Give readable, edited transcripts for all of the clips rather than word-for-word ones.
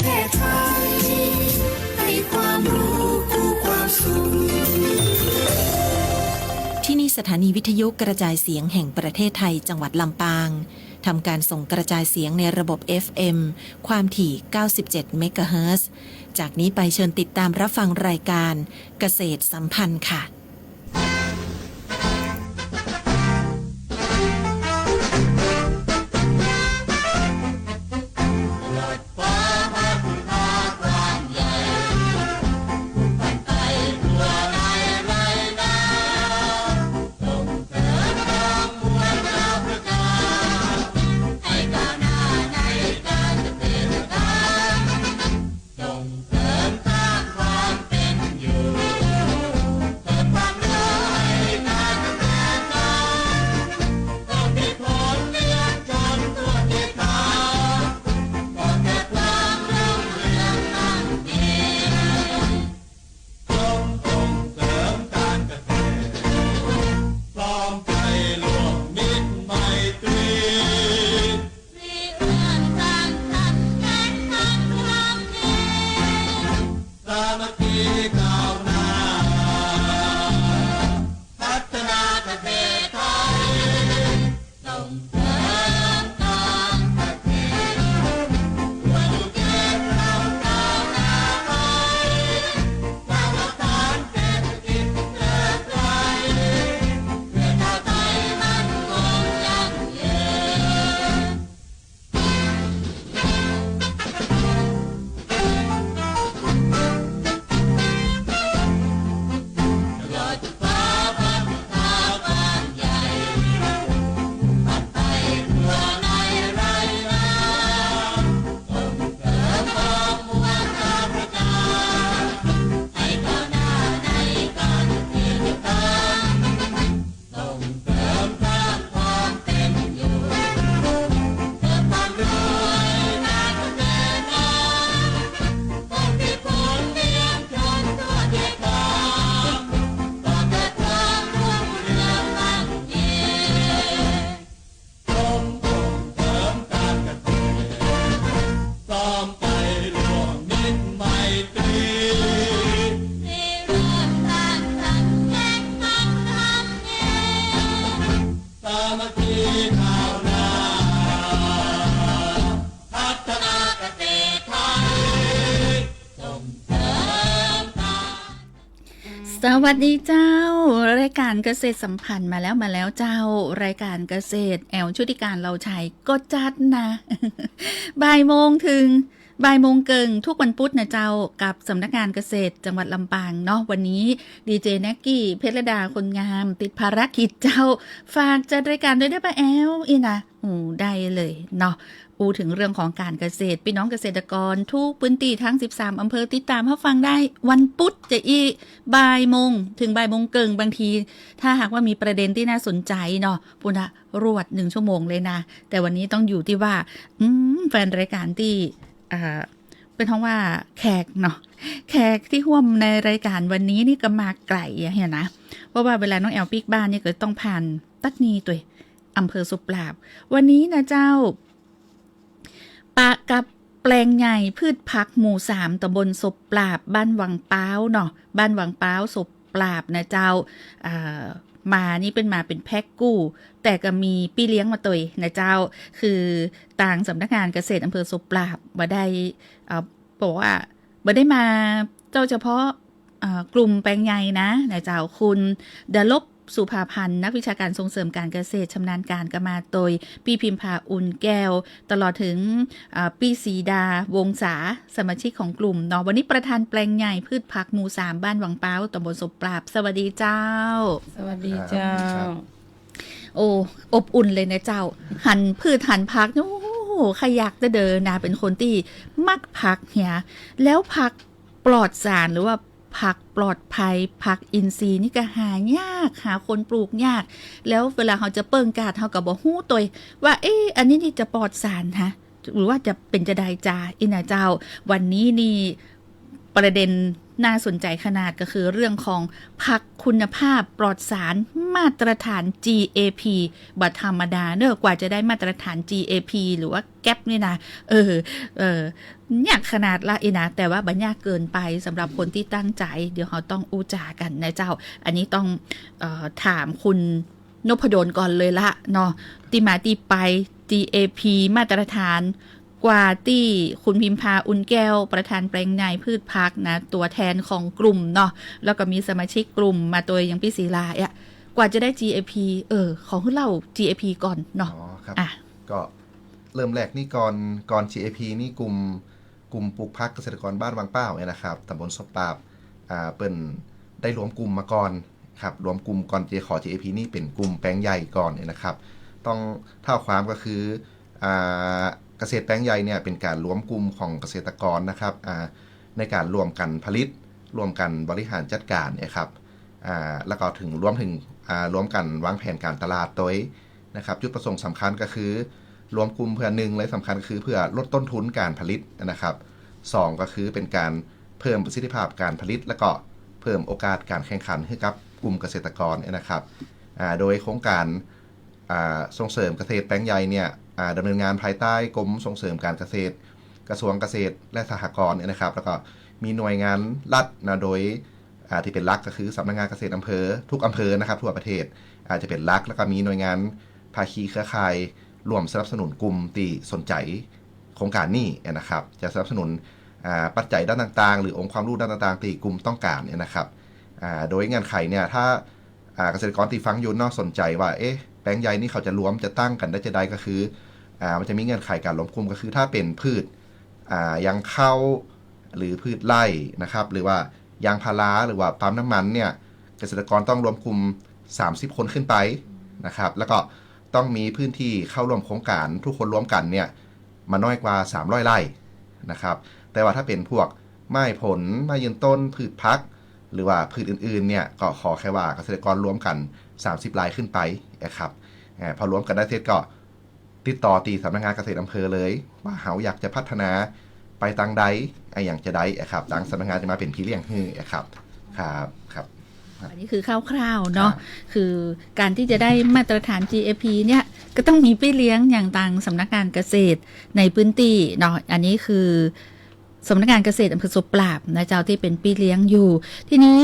เทศไทยให้ความรู้คู่ความสุขที่นี่สถานีวิทยุกระจายเสียงแห่งประเทศไทยจังหวัดลำปางทำการส่งกระจายเสียงในระบบ FM ความถี่ 97 เมกะเฮิรตซ์ จากนี้ไปเชิญติดตามรับฟังรายการเกษตรสัมพันธ์ค่ะสวัสดีเจ้ารายการเกษตรสัมพันธ์มาแล้วเจ้ารายการเกษตรแอลชุติการเราชัยก็จัดนะ บ่ายโมงถึงบ่ายโมงเกิงทุกวันพุธนะเจ้ากับสำนักงานเกษตรจังหวัดลำปางเนาะวันนี้ดีเจแน็กกี้เพชรดาคนงามติดภารกิจเจ้าฝากจัดรายการด้วยได้ป่ะแอลอีนะได้เลยเนาะถึงเรื่องของการเกษตรพี่น้องเกษตรกรทุกพื้นที่ทั้ง13อำเภอติดตามรับฟังได้วันพุธจะอีบ่ายโมงถึงบ่ายโมงเกิงบางทีถ้าหากว่ามีประเด็นที่น่าสนใจเนาะปุณะรวด1ชั่วโมงเลยนะแต่วันนี้ต้องอยู่ที่ว่าแฟนรายการที่เป็นท้องว่าแขกเนาะแขกที่ร่วมในรายการวันนี้นี่ก็มาไกลเห็นนะเพราะว่าเวลาน้องแอลปิกบ้านนี่ก็ต้องผ่านตัดนีตัวอำเภอสุปราบวันนี้นะเจ้าปะกับแปลงใหญ่พืชผักหมู่3ตำบลศพปราบบ้านวังเป้าเนาะบ้านวังเป้าศพปราบนะเจ้ามานี่เป็นมาเป็นแพ็กกู้แต่ก็มีพี่เลี้ยงมาตัวนะเจ้าคือต่างสำนักงานเกษตรอำเภอศพปราบมาได้บอกว่ามาได้มาเจ้าเฉพาะกลุ่มแปลงใหญ่นะเจ้าคุณดลบสุภาพันธ์นักวิชาการส่งเสริมการเกษตรชำนาญการกมาโดยพี่พิมพาอุ่นแก้วตลอดถึงพี่ศรีดาวงศาสมาชิกของกลุ่มเนาะวันนี้ประธานแปลงใหญ่พืชผักหมู่3บ้านวังเป้าตำบลศพปราบสวัสดีเจ้าสวัสดีเจ้าอบอุ่นเลยนะเจ้าหันพืชหันผักโอ้โหขยักจะเดินนะเป็นคนที่มักผักเนี่ยแล้วผักปลอดสารหรือว่าผักปลอดภัยผักอินทรีย์นี่ก็หายากหาคนปลูกยากแล้วเวลาเขาจะเปิ้งกาดเขาก็บอกฮู้ตัวว่าอันนี้นี่จะปลอดสารฮะหรือว่าจะเป็นจะได้จาอินะเจ้าวันนี้นี่ ประเด็นน่าสนใจขนาดก็คือเรื่องของผักคุณภาพปลอดสารมาตรฐาน GAP บัตธรรมดาเนอะกว่าจะได้มาตรฐาน GAP หรือว่าแก๊ปนี่นะยากขนาดละนะแต่ว่าบัญญัติเกินไปสำหรับคนที่ตั้งใจเดี๋ยวเราต้องอูจากันนะเจ้าอันนี้ต้องถามคุณนพดลก่อนเลยละเนาะที่มาที่ไป GAP มาตรฐานกว่าที่คุณพิมพาอุ่นแก้วประธานแปลงใหญ่พืชพักนะตัวแทนของกลุ่มเนาะแล้วก็มีสมาชิกกลุ่มมาตัวอย่างพี่ศิลาอ่ะกว่าจะได้ GAP ของเล่า GAP ก่อนเนาะครับก็เริ่มแรกนี่ก่อน GAP นี่กลุ่มปลูกพักเกษตรกรบ้านวังเป้าเนี่ยนะครับตำบลศพปราบเปิ้นได้รวมกลุ่มมาก่อนครับรวมกลุ่มก่อนขอ GAP นี่เป็นกลุ่มแปลงใหญ่ก่อนเนี่ยนะครับต้องเท่าความก็คือเกษตรแปลงใหญ่เนี่ยเป็นการรวมกลุ่มของเกษตรกรนะครับในการรวมกันผลิตรวมกันบริหารจัดการเนี่ยครับแล้วก็รวมกันวางแผนการตลาดโดยนะครับจุดประสงค์สำคัญก็คือรวมกลุ่มเพื่อ1และสำคัญคือเพื่อลดต้นทุนการผลิตนะครับ2ก็คือเป็นการเพิ่มประสิทธิภาพการผลิตและก็เพิ่มโอกาสการแข่งขันให้กับกลุ่มเกษตรกรนะครับโดยโครงการส่งเสริมเกษตรแปลงใหญ่เนี่ยดำเนินงานภายใต้กรมส่งเสริมการเกษตรกระทรวงเกษตรและสหกรณ์นะครับแล้วก็มีหน่วยงานรัฐนะโดยที่เป็นหลักก็คือสำนักงานเกษตรอำเภอทุกอำเภอนะครับทั่วประเทศอาจจะเป็นหลักแล้วก็มีหน่วยงานภาคีเครือข่ายร่วมสนับสนุนกลุ่มที่สนใจโครงการนี้นะครับจะสนับสนุนปัจจัยด้านต่างๆหรือองค์ความรู้ด้านต่างๆที่กลุ่มต้องการนะครับโดยเงื่อนไขเนี่ยถ้าเกษตรกรที่ฟังอยู่นอกสนใจว่าแปลงใหญ่นี่เขาจะรวมจะตั้งกันได้จะได้ก็คือมันจะมีเงื่อนไขการรวมกลุ่มก็คือถ้าเป็นพืชยางข้าวหรือพืชไร่นะครับหรือว่ายางพาราหรือว่าปั๊มน้ำมันเนี่ยเกษตรกรต้องรวมกลุ่ม30คนขึ้นไปนะครับแล้วก็ต้องมีพื้นที่เข้าร่วมโครงการทุกคนร่วมกันเนี่ยมาน้อยกว่า300ไร่นะครับแต่ว่าถ้าเป็นพวกไม้ผลไม้ยืนต้นพืชพักหรือว่าพืชอื่นๆเนี่ยก็ขอแค่ว่าเกษตรกรรวมกัน30ไร่ขึ้นไปนะครับพอรวมกันได้เสร็จก็ติดต่อตีสำนักงานเกษตรอำเภอเลยว่าเขาอยากจะพัฒนาไปตังใดอย่างจะได้ครับทางสำนักงานจะมาเป็นพี่เลี้ยงให้ครับครับอันนี้คือคร่าวๆเนาะคือการที่จะได้มาตรฐาน GAP เนี่ยก็ต้องมีพี่เลี้ยงอย่างต่างสำนักงานเกษตรในพื้นที่เนาะอันนี้คือสำนักงานเกษตรอำเภอศพปราบนะเจ้าที่เป็นพี่เลี้ยงอยู่ทีนี้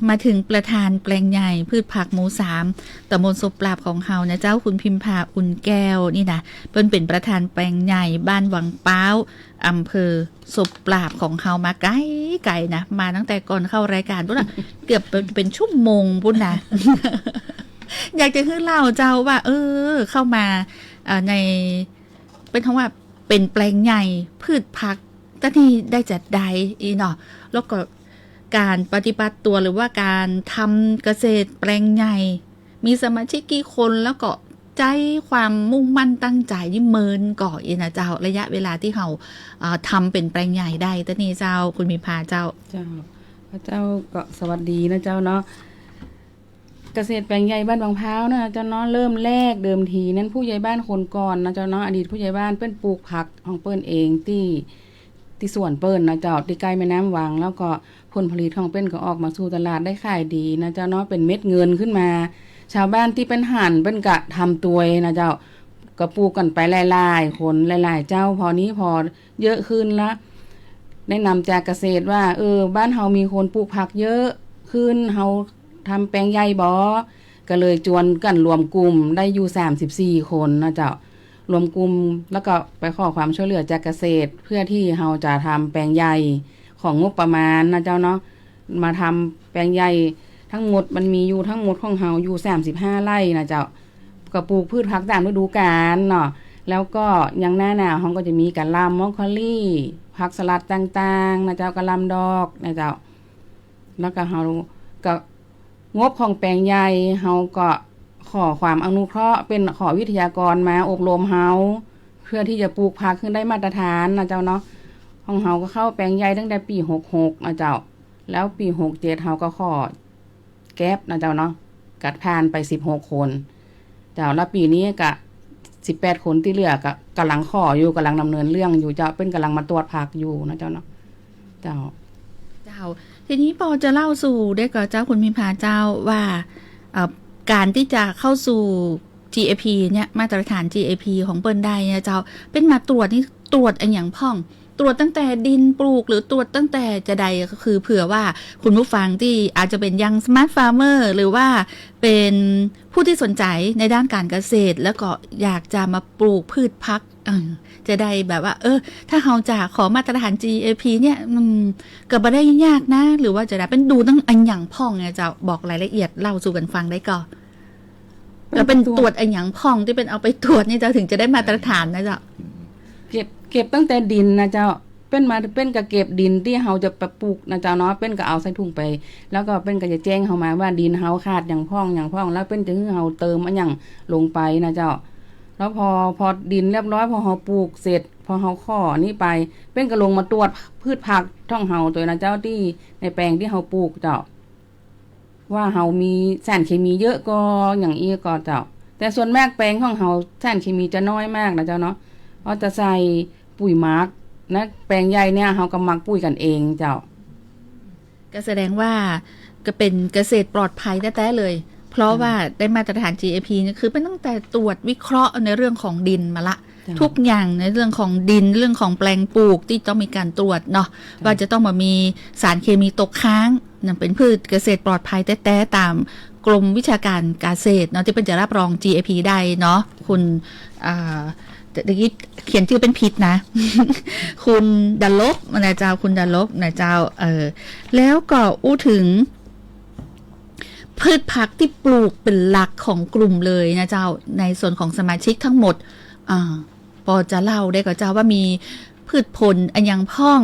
มาถึงประธานแปลงใหญ่พืชผักหมู่3ตำบลศพปราบของเฮานะเจ้าคุณพิมพาอุ่นแก้วนี่นะเป็นประธานแปลงใหญ่บ้านวังเป้าอำเภอศพปราบของเฮามาไกลๆนะมาตั้งแต่ก่อนเข้ารายการพุ่นนะเกือบเป็นชั่วโมงพุ่นนะ อยากจะให้เล่าเจ้าว่าเข้ามาในเป็นคำว่าเป็นแปลงใหญ่พืชผักตอนนี้ได้จัดใดเนาะแล้วก็การปฏิบัติตัวหรือว่าการทำเกษตรแปลงใหญ่มีสมาชิกกี่คนแล้วก็ใจความมุ่งมั่นตั้งใจนี่เมินก่อนะเจ้าระยะเวลาที่เขาทำเป็นแปลงใหญ่ได้ตอนนี้เจ้าคุณมีพาเจ้าพระเจ้าก็สวัสดีนะเจ้าเนาะเกษตรแปลงใหญ่บ้านบางพร้าวนะเจ้าเนาะเริ่มแรกเดิมทีนั้นผู้ใหญ่บ้านคนก่อนนะเจ้าเนาะอดีตผู้ใหญ่บ้านเปิ้นปลูกผักของเปิ้นเองที่สวนเปิ้นนะเจ้าที่ใกล้แม่น้ำวังแล้วก็ผลผลิตของเปิ้นก็ออกมาสู่ตลาดได้ขายดีนะเจ้าเนาะเป็นเม็ดเงินขึ้นมาชาวบ้านที่เป็นห่านเปิ้นก็ทำตัวนะเจ้าก็ปลูกกันไปหลายๆคนหลายๆเจ้าพอเยอะขึ้นละแนะนำจากเกษตรว่าบ้านเฮามีคนปลูกผักเยอะขึ้นเฮาทำแปลงใหญ่บ่ก็เลยจวนกันรวมกลุ่มได้อยู่34คนนะเจ้ารวมกลุ่มแล้วก็ไปขอความช่วยเหลือจากเกษตรเพื่อที่เฮาจะทำแปลงใหญ่ของงบประมาณนะเจ้าเนาะมาทำแปลงใหญ่ทั้งหมดมันมีอยู่ทั้งหมดของเฮาอยู่35ไร่นะเจ้าก็ปลูกพืชผักตามฤดูกาลเนาะแล้วก็ยังหน้าหนาวเฮาก็จะมีกะหล่ำมอคคอลี่ผักสลัดต่างๆนะเจ้ากะหล่ำดอกนะเจ้าแล้วก็เฮาก็งบของแปลงใหญ่เฮาก็ขอความอนุเคราะห์เป็นขอวิทยากรมาอบรมเฮาเพื่อที่จะปลูกผักขึ้นได้มาตรฐานนะเจ้าเนาะของเฮาก็เข้าแปลงใหญ่ตั้งแต่ปี66นะเจ้าแล้วปี67เฮาก็ขอแก๊ปนะเจ้าเนาะกัดผ่านไป16คนเจ้าแล้วปีนี้ก็18คนที่เหลือก็กำลังขออยู่กำลังดำเนินเรื่องอยู่เจ้าเป็นกำลังมาตรวจผักอยู่นะเจ้าเนาะเจ้า าทีนี้ปอจะเล่าสู่ได้กับเจ้าคุณพิมพาเจ้าว่าการที่จะเข้าสู่ GAP เนี่ยมาตรฐาน GAP ของเปิ้นได้เนี่ยเจ้าเป็นมาตรวจนี่ตรวจอันอย่างพ่องตรวจตั้งแต่ดินปลูกหรือตรวจตั้งแต่จะใดก็คือเผื่อว่าคุณผู้ฟังที่อาจจะเป็นยังสมาร์ทฟาร์มเมอร์หรือว่าเป็นผู้ที่สนใจในด้านการเกษตรแล้วก็อยากจะมาปลูกพืชพักจะได้แบบว่าถ้าเราจะขอมาตรฐาน GAP เนี่ยก็บ่ได้ยากนะหรือว่าจะได้เป็นดูตั้งอันอย่างพ่องเนี่ยจะบอกรายละเอียดเล่าสู่กันฟังได้ก่อนแล้วเป็นตรวจอันอย่างพ่องที่เป็นเอาไปตรวจนี่จะถึงจะได้มาตรฐานนะจ๊ะเก็บตั้งแต่ดินนะเจ้าเป็นกะเก็บดินที่เฮาจะปลูกนะเจ้าเนาะเป็นก็เอาใส่ถุงไปแล้วก็เป็นก็จะแจ้งเฮามาว่าดินเฮาขาดอย่างพ่องแล้วเป็นจะให้เฮาเติมอันอย่างลงไปนะเจ้าแล้วพอดินเรียบร้อยพอเฮาปลูกเสร็จพอเฮาข้อนี่ไปเป็นก็ลงมาตรวจพืชผักท้องเฮาตัวนะเจ้าที่ในแปลงที่เฮาปลูกเจ้าว่าเฮามีสารเคมีเยอะก็อย่างอีก็เจ้าแต่ส่วนมากแปลงของเฮาสารเคมีจะน้อยมากนะเจ้าเนาะเราจะใส่ปุ๋ยหมักนะแปลงใหญ่เนี่ยเฮาก็หมักปุ๋ยกันเองเจ้าก็แสดงว่าก็เป็นเกษตรปลอดภัยแท้ๆเลยเพราะว่าได้มาตรฐาน GAP นี่คือเป็นตั้งแต่ตรวจวิเคราะห์ในเรื่องของดินมาละทุกอย่างในเรื่องของดินเรื่องของแปลงปลูกที่ต้องมีการตรวจเนาะว่าจะต้องมามีสารเคมีตกค้างนั่นเป็นพืชเกษตรปลอดภัยแท้ๆตามกรมวิชาการเกษตรเนาะที่เป็นจะรับรอง GAP ได้เนาะคุณเดี๋ยวนี้เขียนชื่อเป็นผิดนะ คุณดัลลบนะเจ้าคุณดัลลบนะเจ้าแล้วก็อู้ถึงพืชผักที่ปลูกเป็นหลักของกลุ่มเลยนะเจ้าในส่วนของสมาชิกทั้งหมดพอจะเล่าได้กับเจ้าว่ามีพืชผลอันยังพ่อง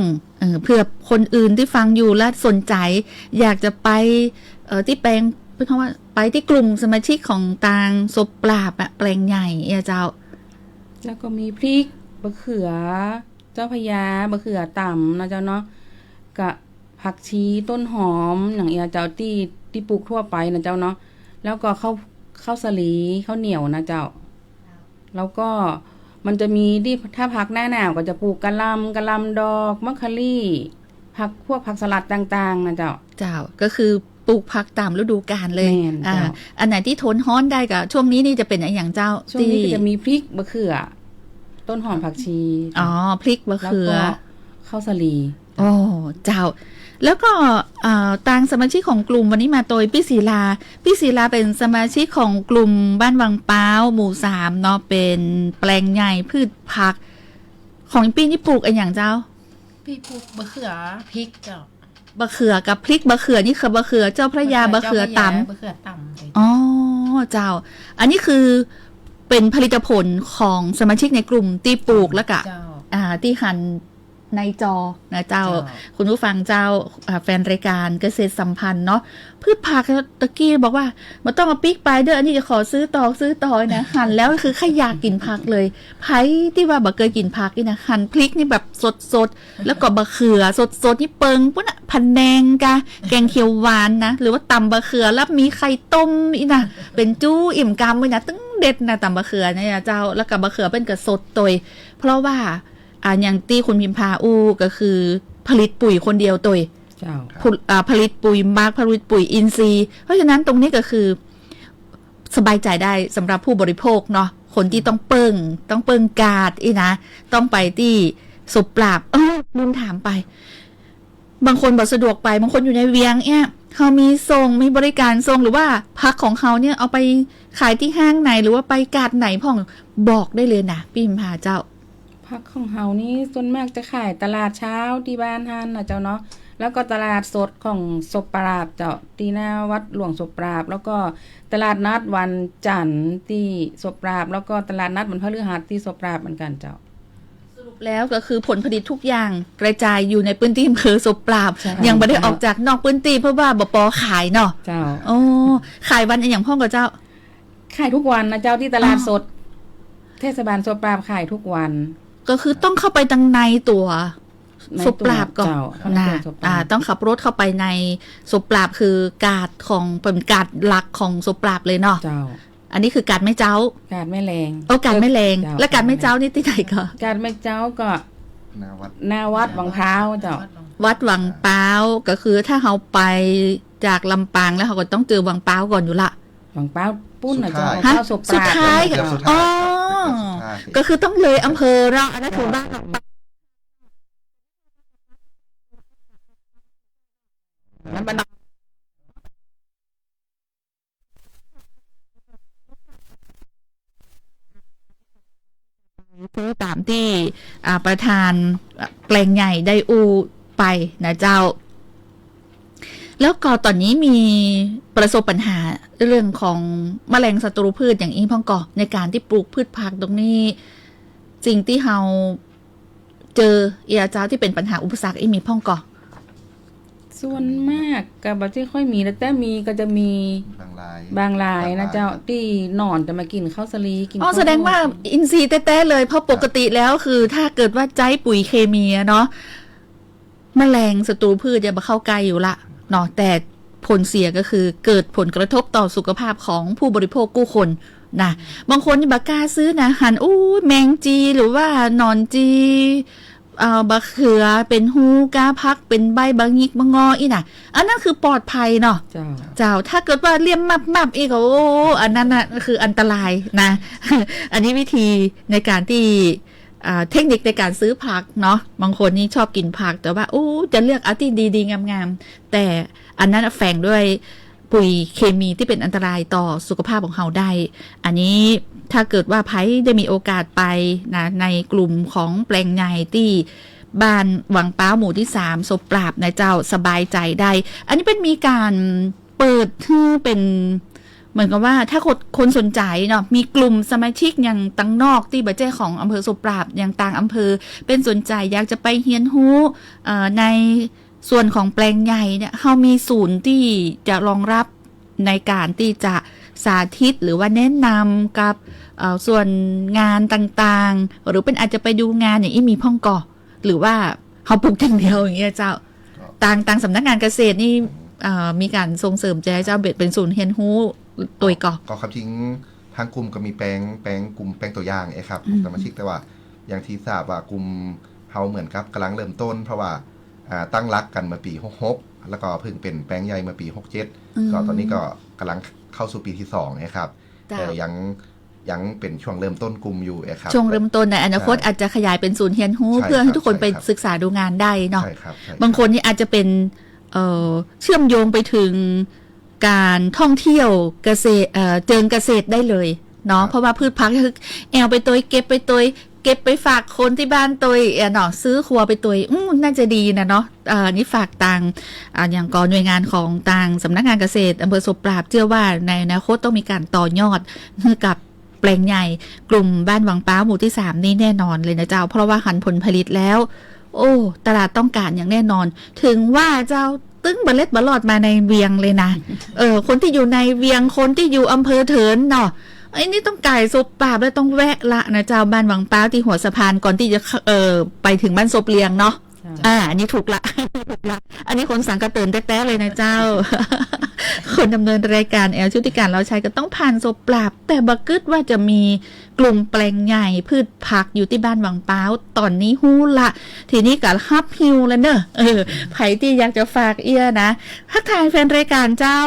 เพื่อคนอื่นที่ฟังอยู่และสนใจอยากจะไปที่แปลงเพราะว่าไปที่กลุ่มสมาชิกของตางศพปราบแปลงใหญ่เจ้าแล้วก็มีพริกมะเขือเจ้าพญามะเขือต่ำนะเจ้าเนาะกะผักชีต้นหอมอย่างเจ้าที่ปลูกทั่วไปนะเจ้าเนาะแล้วก็ข้าวสาลีข้าวเหนียวนะเจ้าแล้วก็มันจะมีที่ถ้าผักหน้าหนาวก็จะปลูกกะหล่ำดอกมะขลี่พวกผักสลัดต่างๆนะเจ้าก็คือปลูกผักตามฤดูกาลเลยอันไหนที่ทนร้อนได้กับช่วงนี้นี่จะเป็นอย่างเจ้าช่วงนี้ก็จะมีพริกมะเขือต้นหอมผักชีพริกมะเขือข้าวสาลีเจ้าแล้วก็ต่างสมาชิกของกลุ่มวันนี้มาโดยพี่ศิลาเป็นสมาชิกของกลุ่มบ้านวังเป้าหมู่3เนาะเป็นแปลงใหญ่พืชผักของปีนี่ปลูกอย่างเจ้าพี่ปลูกมะเขือพริกเจ้าบะเขือกับพริกบะเขือนี่คือบะเขือเจ้าพระยาบะเขือต่ำเจ้าอันนี้คือเป็นผลิตผลของสมาชิกในกลุ่มที่ปลูกแล้วก็ที่หันในจอนะเจ้าคุณผู้ฟังเจ้าแฟนรายการเกษตรสัมพันธ์เนาะพืชผักตะกี้บอกว่ามันต้องเอาปิ๊กไปเด้ออันนี้จะขอซื้อต่อนะหั่นแล้วคือใครอยากกินผักเลยไผที่ว่าบ่เคยกินผักนี่นะหั่นพริกนี่แบบสดแล้วก็บะเขือสดนี่เปิงปุ๊นะพันแนงกะแกงเขียวหวานนะหรือว่าตำบะเขือแล้วมีไข่ต้มอีนะเป็นจู้อิ่มกำเลยนะตึ้งเด็ดนะตำบะเขือเนี่ยเจ้าแล้วก็บะเขือเป็นกระสดตยเพราะว่าอย่างที่คุณพิมพาก็คือผลิตปุ๋ยคนเดียวตัวผลิตปุ๋ยมากผลิตปุ๋ยอินทรีย์เพราะฉะนั้นตรงนี้ก็คือสบายใจได้สำหรับผู้บริโภคเนาะคนที่ต้องเปิงกาดนะต้องไปที่ศพปราบลืมถามไปบางคนบอกสะดวกไปบางคนอยู่ในเวียงเนี่ยเขามีส่งมีบริการส่งหรือว่าพักของเขาเนี่ยเอาไปขายที่ห้างไหนหรือว่าไปกาดไหนพ่องบอกได้เลยนะพี่พิมพาเจ้าผักของเฮานี่ส่วนมากจะขายตลาดเช้าที่บ้านฮั่นนะเจ้าเนาะแล้วก็ตลาดสดของศพปราบเจ้าที่หน้าวัดหลวงศพปราบแล้วก็ตลาดนัดวันจันทร์ที่ศพปราบแล้วก็ตลาดนัดวันพฤหัสที่ศพปราบเหมือนกันเจ้าสรุปแล้วก็คือผลผลิตทุกอย่างกระจายอยู่ในพื้นที่อำเภอศพปราบยังไม่ได้ออกจากนอกพื้นที่เพราะว่าบป.ขายเนาะเจ้าขายวันอย่างพ่อกับเจ้าขายทุกวันนะเจ้าที่ตลาดสดเทศบาลศพปราบขายทุกวันก็คือต้องเข้าไปตังในตัวศพปราบก่อนต้องขับรถเข้าไปในศพปราบคือกาดของเป็นกาดหลักของศพปราบเลยเนาะอันนี้คือกาดไม่เจ้ากาดไม่แรงกาดไม่แรงและกาดไม่เจ้านี่ที่ไหนก็กาดไม่เจ้าก็หน้าวัดบางพร้าวเจ้า วัดวังเป้าก็คือถ้าเราไปจากลำปางแล้วเราก็ต้องเจอวังเป้าก่อนอยู่ละ หวังเป้าปุ้นนะเจ้า ฮะ ข้าวศพป สุด ลา ท้าย เกือบสุด อ๋ ท้า อ ยเกือบสุดท้าย ก็คือต้องเลยอำเภอเราอันนั้นคือบ้านวังเป้า แล้วมัน คือตามที่ประธานแปลงใหญ่ได้อูไปนะเจ้า แล้วก็ตอนนี้มีประสบปัญหาเรื่องของแมลงศัตรูพืชอย่างอีพ่องก่อในการที่ปลูกพืชผักตรงนี้สิ่งที่เราเจอเจ้าที่เป็นปัญหาอุปสรรคมีพ่องก่อ ส่วนมากก็บ่ที่ค่อยมีแต่มีก็จะมี บางราย บางรายนะเจ้าที่หนอนจะมากินข้าวสลีกิน อ๋อแสดงว่าอินทรีย์แต้ๆเลยเพราะปกติแล้วคือถ้าเกิดว่าใจปุ๋ยเคมีเนาะแมลงศัตรูพืชจะมาเข้าใกล้อยู่ละเนาะแต่ผลเสียก็คือเกิดผลกระทบต่อสุขภาพของผู้บริโภคกู้คนนะบางคนนี่บักกล้าซื้อนะหันแมงจีหรือว่าหนอนจีบักเขือเป็นหูกาพักเป็นใบบางยิกบางงออีน่ะอันนั้นคือปลอดภัยเนาะ เจ้า ถ้าเกิดว่าเลี่ยมมับอีกอันนั้นน่ะคืออันตรายนะ อันนี้วิธีในการที่เทคนิคในการซื้อผักเนาะบางคนนี่ชอบกินผักแต่ว่าจะเลือกเอาที่ดีๆงามๆแต่อันนั้นแฝงด้วยปุ๋ยเคมีที่เป็นอันตรายต่อสุขภาพของเราได้อันนี้ถ้าเกิดว่าไพ่ได้มีโอกาสไปนะในกลุ่มของแปลงใหญ่ที่บ้านวังเป้าหมู่ที่3ศพปราบนะเจ้าสบายใจได้อันนี้เป็นมีการเปิดที่เป็นเหมือนกับว่าถ้าคนสนใจเนาะมีกลุ่มสมาชิกอย่างตังนอกที่บัจเจ้ของอำเภอศพปราบอย่างต่างอำเภอเป็นสนใจอยากจะไปเฮียนฮู้ในส่วนของแปลงใหญ่เนี่ยเขามีศูนย์ที่จะรองรับในการที่จะสาธิตหรือว่าแนะนำกับส่วนงานต่างๆหรือเป็นอาจจะไปดูงานอย่างอีมีพ่องก่อหรือว่าเขาปลูกอย่างเดียวอย่างเงี้ยเจ้าต่างสำนักงานเกษตรนี่มีการส่งเสริมใจเจ้าเบ็ดเป็นศูนย์เฮียนฮู้ตัวก่อก็ครับทิ้งทางกลุ่มก็มีแปลงกลุ่มแปลงตัวอย่างครับสมาชิกแต่ว่าอย่างที่ทราบว่ากลุ่มเฮาเหมือนกับกำลังเริ่มต้นเพราะว่าตั้งรักกันมาปี66แล้วก็เพิ่งเป็นแปลงใหญ่มาปี67ก็ตอนนี้ก็กำลังเข้าสู่ปีที่2นะครับแต่ยังเป็นช่วงเริ่มต้นกลุ่มอยู่ครับช่วงเริ่มต้นในอนาคตอาจจะขยายเป็นศูนย์เฮียนฮู้เพื่อให้ทุกคนไปศึกษาดูงานได้เนาะบางคนนี่อาจจะเป็นเชื่อมโยงไปถึงการท่องเที่ยวเกษตรเจิงเกษตรได้เลยเนาะเพราะว่าพืชพักคือแอลไปตัวเก็บไปตัวเก็บไปฝากคนที่บ้านตัวเนาะซื้อครัวไปตัวน่าจะดีนะเนาะนี่ฝากต่างอย่างก่อนหน่วยงานของต่างสำนักงานเกษตรอำเภอศพปราบเชื่อว่าในอนาคตต้องมีการต่อยอดกับแปลงใหญ่กลุ่มบ้านวังป้าหมู่ที่3นี่แน่นอนเลยนะเจ้าเพราะว่าหันผลผลิตแล้วตลาดต้องการอย่างแน่นอนถึงว่าเจ้าตึ้งบะเล็ดบะหลอดมาในเวียงเลยนะคนที่อยู่ในเวียงคนที่อยู่อำเภอเถินเนาะไอ้นี่ต้องไก่ศพปราบแล้วต้องแวะละนะเจ้าบ้านวังป้าที่หัวสะพานก่อนที่จะไปถึงบ้านศพเลียงเนาะอันนี้ถูกละถูกละอันนี้คนสังกะเตือนแต้ๆเลยนะเจ้า คนดำเนินรายการแอลชุติการเราใช้ก็ต้องผ่านศพปราบแต่บักกึดว่าจะมีกลุ่มแปลงใหญ่พืชผักอยู่ที่บ้านวังเป้าตอนนี้ฮู้ละทีนี้ก็ฮับฮิวแล้วเนอะไผที่อยากจะฝากนะทักทายแฟนรายการเจ้า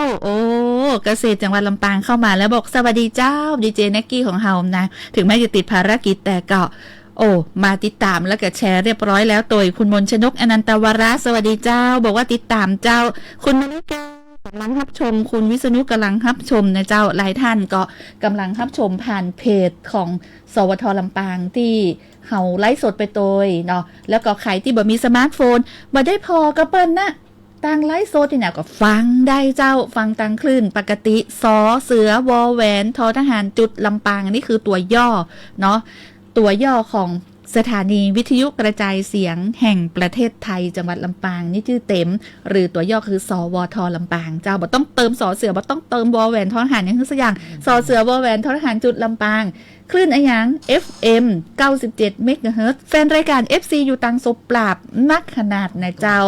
เกษตรจังหวัดลำปางเข้ามาแล้วบอกสวัสดีเจ้าดีเจนักกี้ของเฮานะถึงแม้จะติดภารกิจแต่ก็มาติดตามแล้วก็แชร์เรียบร้อยแล้วตัวคุณมนชนกอนันตวราสวัสดีเจ้าบอกว่าติดตามเจ้าคุณมณิกากำลังรับชมคุณวิษณุกำลังรับชมนะเจ้าหลายท่านก็กำลังรับชมผ่านเพจของสวทลำปางที่เฮาไลฟ์สดไปตัวเนาะแล้วก็ใครที่บ่มีสมาร์ทโฟนบ่ได้พอกระเปิ้นนะต่างไลฟ์สดนี่นะก็ฟังได้เจ้าฟังตามคลื่นปกติสอเสือวอแหวนทอทหารจุดลำปางนี่คือตัวย่อเนาะตัวย่อของสถานีวิทยุกระจายเสียงแห่งประเทศไทยจังหวัดลำปางนี่ชื่อเต็มหรือตัวย่อคือสวทลำปางเจ้าบ่ต้องเติมสอเสือบ่ต้องเติมวอแหวนทอทหารอย่างสักอย่างสอเสือวอแหวนทอทหารจุดลำปางคลื่นอะไรอย่าง FM 97 เมกะเฮิรตซ์แฟนรายการ FC อยู่ตังศพปราบนักขนาดนะเจ้า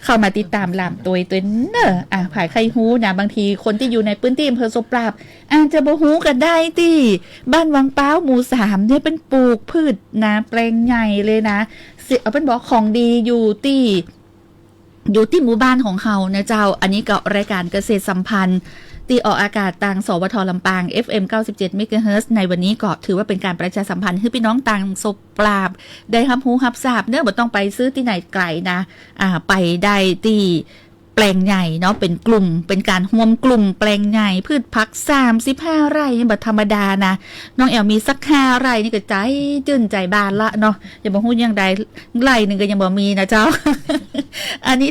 เข้ามาติดตามลามตัวเนอะผายใครฮู้นะบางทีคนที่อยู่ในพื้นที่อำเภอศพปราบอาจจะบ่ฮู้กันได้ที่บ้านวังเป้าหมู่3เนี่ยเป็นปลูกพืชนะแปลงใหญ่เลยนะ เอาเป็นบอกของดีอยู่ที่หมู่บ้านของเขานะเจ้าอันนี้ก็รายการเกษตรสัมพันธ์ตีออกอากาศต่างสวทลำปาง FM 97 เมกะเฮิรตซ์ในวันนี้ก็ถือว่าเป็นการประชาสัมพันธ์ให้พี่น้องต่างศพปราบได้รับรู้รับทราบเนื่องบ่ต้องไปซื้อที่ไหนไกลนะไปได้ที่แปลงใหญ่เนาะเป็นกลุ่มเป็นการรวมกลุ่มแปลงใหญ่พืชผัก35ไร่นี่บ่ธรรมดานะน้องแอลมีสัก5ไร่นี่ก็ใจจื่นใจบานละเนาะอย่าบ่ฮู้ยังใดไร่นึงก็ยังบ่มีนะเจ้า อันนี้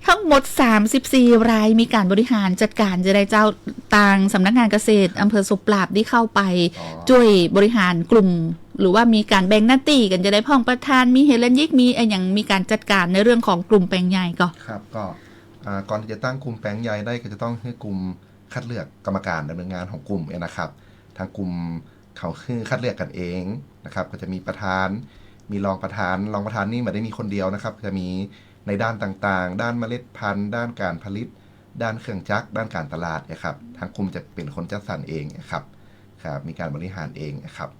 ทั้งหมด34รายมีการบริหารจัดการจะได้เจ้าต่างสำนักงานเกษตรอำเภอศพปราบที่เข้าไปช่วยบริหารกลุ่มหรือว่ามีการแบ่งหน้าที่กันจะได้พ้องประธานมีเฮลันยิกมีอย่างมีการจัดการในเรื่องของกลุ่มแปลงใหญ่ก็ครับก็ก่อนที่จะตั้งกลุ่มแปลงใหญ่ได้ก็จะต้องให้กลุ่มคัดเลือกกรรมการดำเนินงานของกลุ่มนะครับทางกลุ่มเขาคือคัดเลือกกันเองนะครับก็จะมีประธานมีรองประธานนี่ไม่ได้มีคนเดียวนะครับจะมีในด้านต่างๆด้านเมล็ดพันธุ์ด้านการผลิตด้านเครื่องจักรด้านการตลาดนะครับทางกลุ่มจะเป็นคนจัดสรรเองครับมีการบริหารเองครับ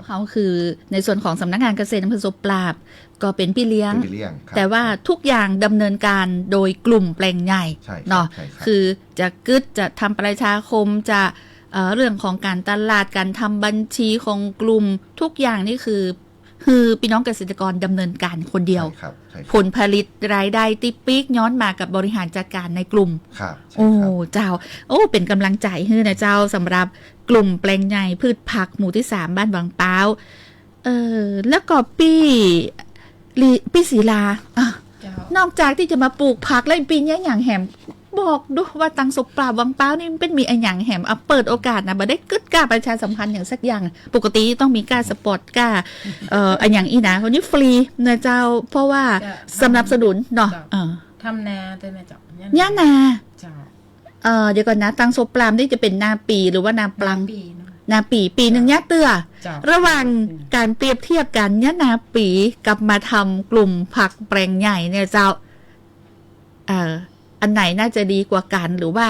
เขาคือในส่วนของสำนักงานเกษตรอำเภอศพปราบก็เป็นพี่เลี้ยงแต่ว่าทุกอย่างดำเนินการโดยกลุ่มแปลงใหญ่เนาะคือจะจะทำประชาคมจะเรื่องของการตลาดการทำบัญชีของกลุ่มทุกอย่างนี่คือพี่น้องเกษตรกรดำเนินการคนเดียวผลผลิตรายได้ติปีกย้อนมากับบริหารจัดการในกลุ่มโอ้เจ้าเป็นกำลังใจให้นะเจ้าสำหรับกลุ่มแปลงใหญ่พืชผักหมู่ที่3บ้านวังเป้าแล้วก็ปีศรีลานอกจากที่จะมาปลูกผักแล้วปีนี้อย่างแหมบอกดูว่าตังศพปราบวังเป้านี่เป็นมีอย่างแหมเปิดโอกาสนะบ่ได้กึดกล้าประชาสัมพันธ์อย่างสักอย่างปกติต้องมีกล้าสปอร์ตกล้าอย่างอีนะคนนี้ฟรีนะเจ้าเพราะว่าสนับสนุนเนาะทำนาเต้นนะเจ้าย่านาเดี๋ยวก่อนนะตังศพปรามนี่จะเป็นนาปีหรือว่านาปลังนาปีหนึ่งย่าเตื้อระหว่างการเปรียบเทียบกันย่านาปีกับมาทำกลุ่มผักแปลงใหญ่เนี่ยเจ้าอันไหนน่าจะดีกว่ากันหรือว่า